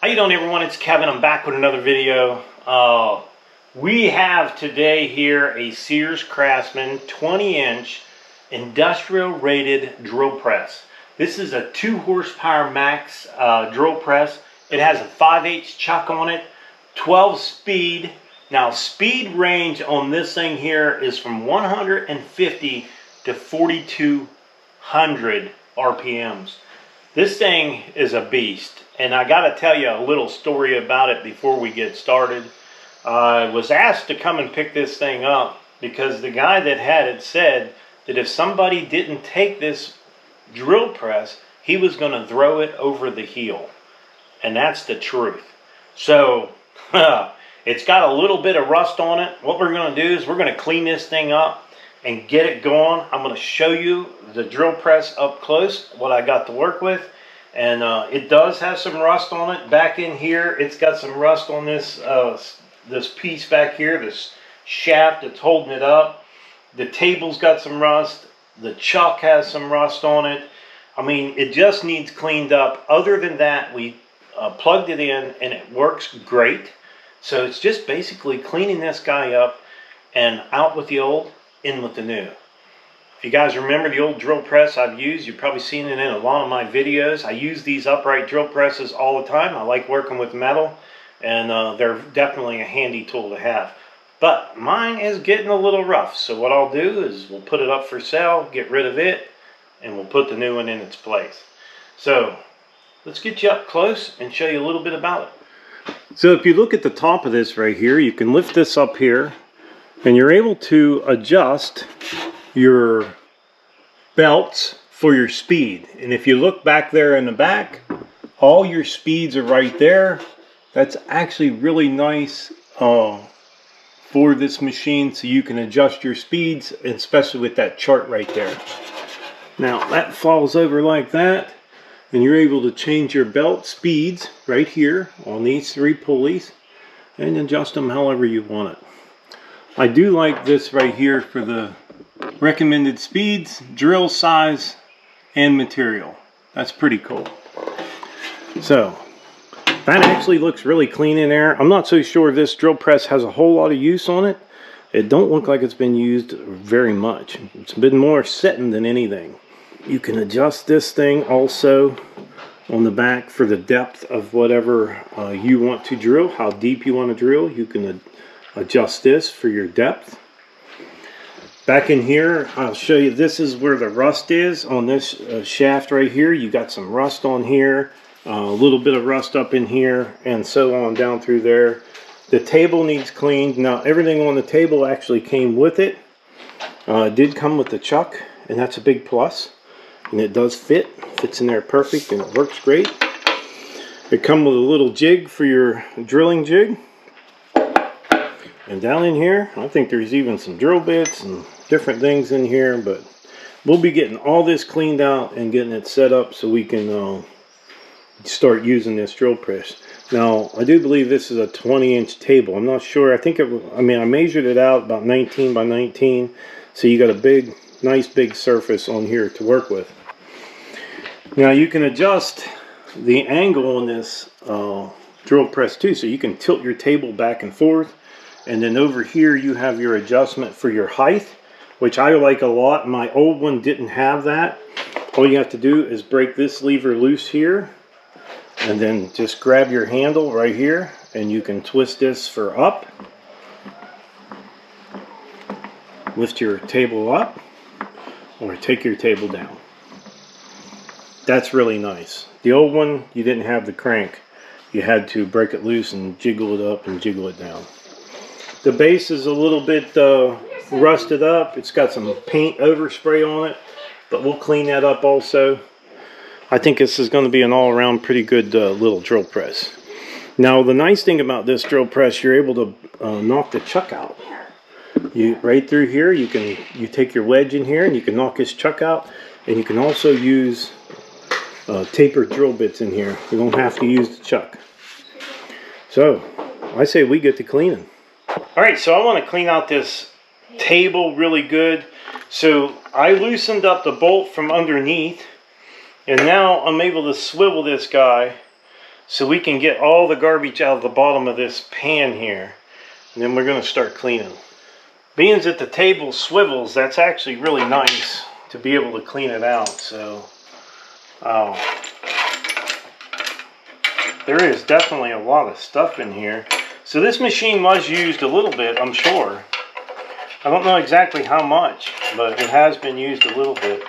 How you doing, everyone? It's Kevin. I'm back with another video. We have today here a Sears Craftsman 20-inch industrial rated drill press. This is a 2 horsepower max drill press. It has a 5/8 chuck on it, 12 speed. Now speed range on this thing here is from 150 to 4200 RPMs. This thing is a beast, and I got to tell you a little story about it before we get started. I was asked to come and pick this thing up because the guy that had it said that if somebody didn't take this drill press, he was going to throw it over the heel. And that's the truth. So, it's got a little bit of rust on it. What we're going to do is we're going to clean this thing up and get it going. I'm going to show you the drill press up close, what I got to work with. And it does have some rust on it. Back in here, it's got some rust on this this piece back here, this shaft that's holding it up. The table's got some rust. The chuck has some rust on it. I mean, it just needs cleaned up. Other than that, we plugged it in and it works great. So it's just basically cleaning this guy up and out with the old, in with the new. If you guys remember the old drill press I've used, you've probably seen it in a lot of my videos. I use these upright drill presses all the time. I like working with metal, and they're definitely a handy tool to have. But mine is getting a little rough, so what I'll do is we'll put it up for sale, get rid of it, and we'll put the new one in its place. So let's get you up close and show you a little bit about it. So if you look at the top of this right here, you can lift this up here, and you're able to adjust your belts for your speed. And if you look back there in the back, all your speeds are right there. That's actually really nice for this machine, so you can adjust your speeds, especially with that chart right there. Now that falls over like that, and you're able to change your belt speeds right here on these 3 pulleys and adjust them however you want it. I do like this right here for the recommended speeds, drill size, and material. That's pretty cool. So that actually looks really clean in there. I'm not so sure this drill press has a whole lot of use on it. It don't look like it's been used very much. It's been more setting than anything. You can adjust this thing also on the back for the depth of whatever you want to drill, how deep you want to drill. You can adjust this for your depth. Back in here, I'll show you, this is where the rust is on this shaft right here. You got some rust on here, a little bit of rust up in here, and so on down through there. The table needs cleaned. Now everything on the table actually came with it. It did come with the chuck, and that's a big plus. And it does fits in there perfect, and it works great. It comes with a little jig for your drilling jig. And down in here, I think there's even some drill bits and different things in here, but we'll be getting all this cleaned out and getting it set up so we can start using this drill press. Now, I do believe this is a 20-inch table. I'm not sure. I think I measured it out about 19 by 19, so you got a big, nice big surface on here to work with. Now, you can adjust the angle on this drill press too, so you can tilt your table back and forth. And then over here you have your adjustment for your height, which I like a lot. My old one didn't have that. All you have to do is break this lever loose here, and then just grab your handle right here, and you can twist this for up. Lift your table up, or take your table down. That's really nice. The old one, you didn't have the crank. You had to break it loose and jiggle it up and jiggle it down. The base is a little bit rusted up. It's got some paint overspray on it, but we'll clean that up also. I think this is going to be an all-around pretty good little drill press. Now, the nice thing about this drill press, you're able to knock the chuck out. Right through here, you take your wedge in here and you can knock this chuck out, and you can also use tapered drill bits in here. You don't have to use the chuck. So, I say we get to cleaning. Alright, so I want to clean out this table really good. So I loosened up the bolt from underneath, and now I'm able to swivel this guy so we can get all the garbage out of the bottom of this pan here. And then we're going to start cleaning. Being that the table swivels, that's actually really nice to be able to clean it out. So there is definitely a lot of stuff in here. So this machine was used a little bit, I'm sure. I don't know exactly how much, but it has been used a little bit.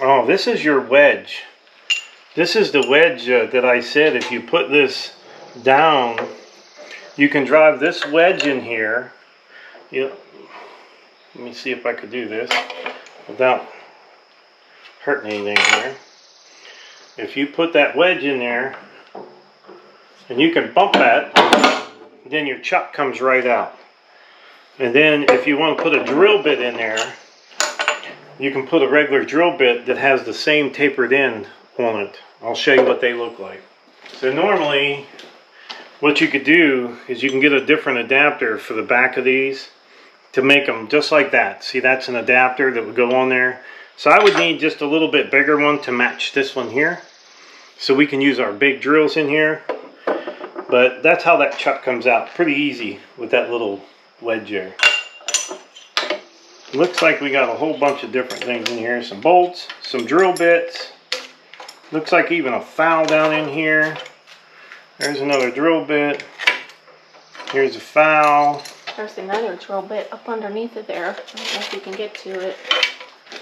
Oh, this is your wedge. This is the wedge that I said if you put this down, you can drive this wedge in here. Let me see if I could do this without hurting anything here. If you put that wedge in there, and you can bump that, then your chuck comes right out. And then if you want to put a drill bit in there, you can put a regular drill bit that has the same tapered end on it. I'll show you what they look like. So normally, what you could do is you can get a different adapter for the back of these to make them just like that. See, that's an adapter that would go on there. So I would need just a little bit bigger one to match this one here. So we can use our big drills in here. But that's how that chuck comes out. Pretty easy with that little wedge there. Looks like we got a whole bunch of different things in here. Some bolts, some drill bits. Looks like even a fowle down in here. There's another drill bit. Here's a fowle. There's another drill bit up underneath it there. I don't know if you can get to it.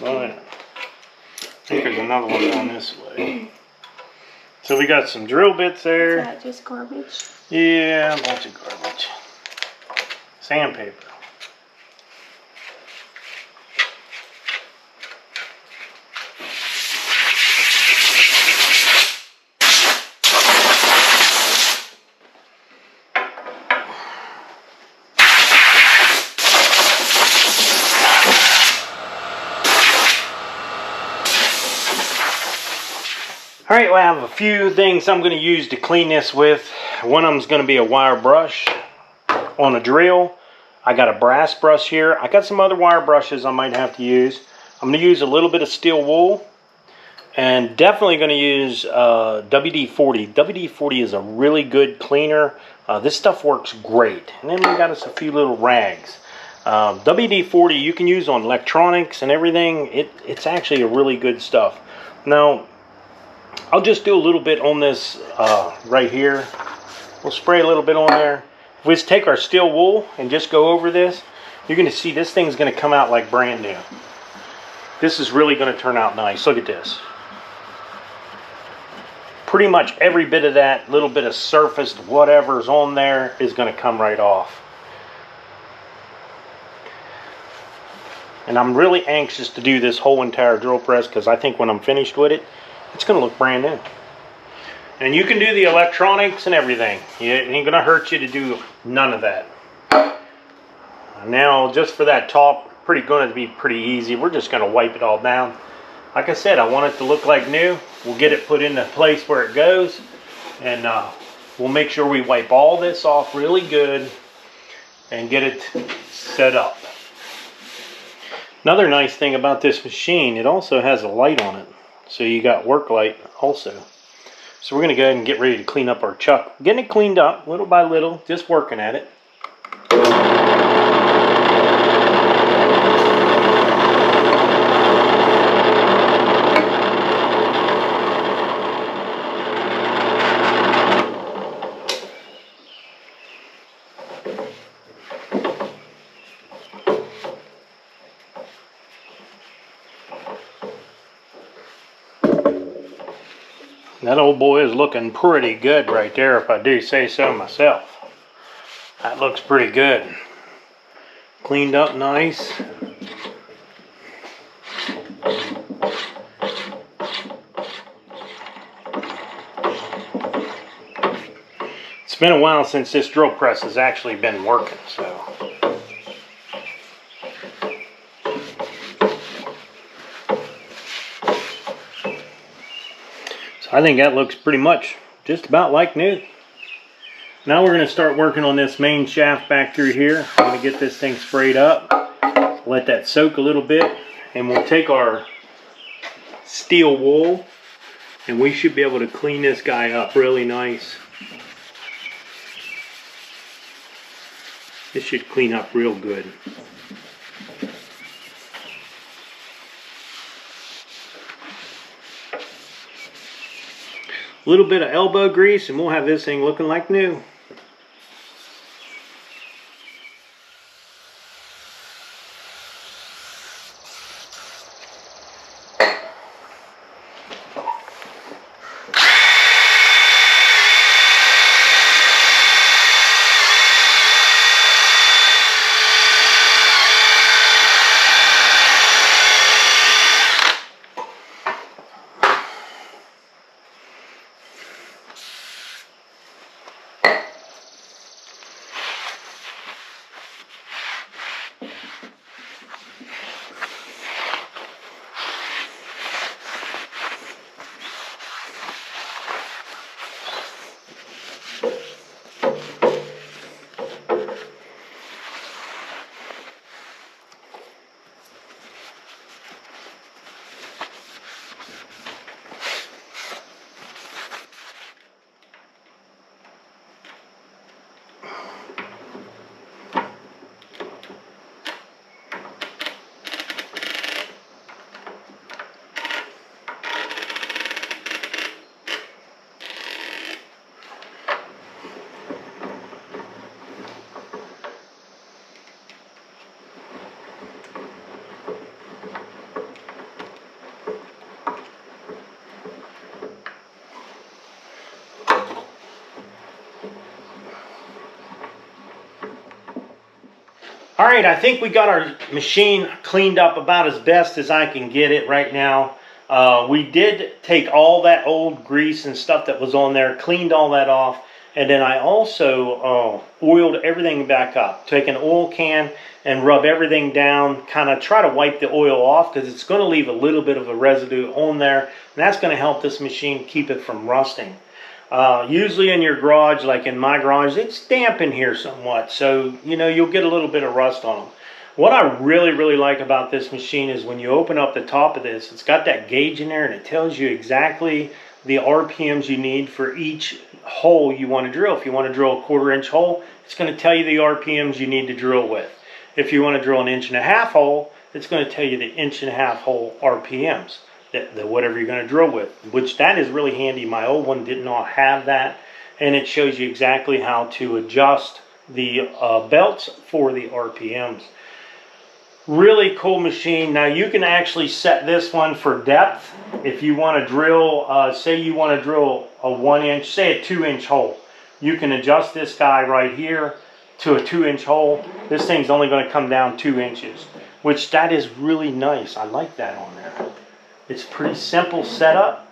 Oh yeah. I think there's another one down this way. So we got some drill bits there. Is that just garbage? Yeah, a bunch of garbage. Sandpaper. Alright, well, I have a few things I'm going to use to clean this with. One of them is going to be a wire brush on a drill. I got a brass brush here. I got some other wire brushes I might have to use. I'm going to use a little bit of steel wool. And definitely going to use WD-40. WD-40 is a really good cleaner. This stuff works great. And then we got us a few little rags. WD-40 you can use on electronics and everything. It's actually a really good stuff. Now, I'll just do a little bit on this right here. We'll spray a little bit on there. If we just take our steel wool and just go over this, you're going to see this thing's going to come out like brand new. This is really going to turn out nice. Look at this. Pretty much every bit of that little bit of surfaced whatever's on there is going to come right off. And I'm really anxious to do this whole entire drill press because I think when I'm finished with it, it's going to look brand new. And you can do the electronics and everything. It ain't going to hurt you to do none of that. Now, just for that top, going to be pretty easy. We're just going to wipe it all down. Like I said, I want it to look like new. We'll get it put in the place where it goes. And we'll make sure we wipe all this off really good and get it set up. Another nice thing about this machine, it also has a light on it. So you got work light also. So we're going to go ahead and get ready to clean up our chuck. Getting it cleaned up little by little, just working at it. That old boy is looking pretty good right there, if I do say so myself. That looks pretty good. Cleaned up nice. It's been a while since this drill press has actually been working, so. I think that looks pretty much just about like new. Now we're going to start working on this main shaft back through here. I'm going to get this thing sprayed up, let that soak a little bit, and we'll take our steel wool, and we should be able to clean this guy up really nice. This should clean up real good. A little bit of elbow grease and we'll have this thing looking like new. All right, I think we got our machine cleaned up about as best as I can get it right now. We did take all that old grease and stuff that was on there, cleaned all that off, and then I also oiled everything back up. Take an oil can and rub everything down, kind of try to wipe the oil off because it's going to leave a little bit of a residue on there, and that's going to help this machine keep it from rusting. Usually in your garage, like in my garage, it's damp in here somewhat, so you know you'll get a little bit of rust on them. What I really like about this machine is when you open up the top of this, it's got that gauge in there and it tells you exactly the RPMs you need for each hole you want to drill. If you want to drill a 1/4 inch hole, it's going to tell you the RPMs you need to drill with. If you want to drill an 1.5 inch hole, it's going to tell you the 1.5 inch hole RPMs. Whatever you're going to drill with, which that is really handy. My old one did not have that, and it shows you exactly how to adjust the belts for the RPMs. Really cool machine. Now you can actually set this one for depth. If you want to drill, say you want to drill a 1 inch, say a 2 inch hole, you can adjust this guy right here to a 2 inch hole. This thing's only going to come down 2 inches, which that is really nice. I like that on there. It's pretty simple setup,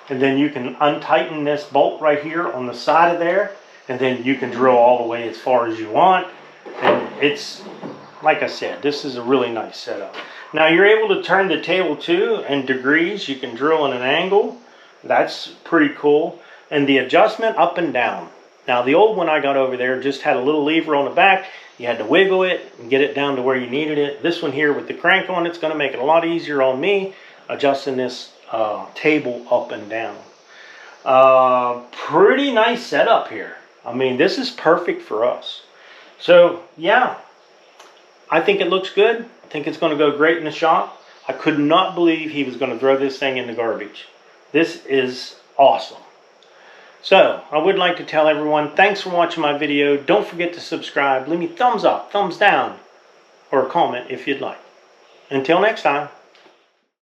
and then you can untighten this bolt right here on the side of there, and then you can drill all the way as far as you want. And it's, like I said, this is a really nice setup. Now you're able to turn the table too in degrees. You can drill in an angle. That's pretty cool. And the adjustment up and down. Now the old one I got over there just had a little lever on the back. You had to wiggle it and get it down to where you needed it. This one here with the crank on, it's going to make it a lot easier on me adjusting this table up and down. Pretty nice setup here. I mean, this is perfect for us. So yeah, I think it looks good. I think it's going to go great in the shop. I could not believe he was going to throw this thing in the garbage. This is awesome. So I would like to tell everyone, thanks for watching my video. Don't forget to subscribe. Leave me thumbs up, thumbs down, or a comment if you'd like. Until next time.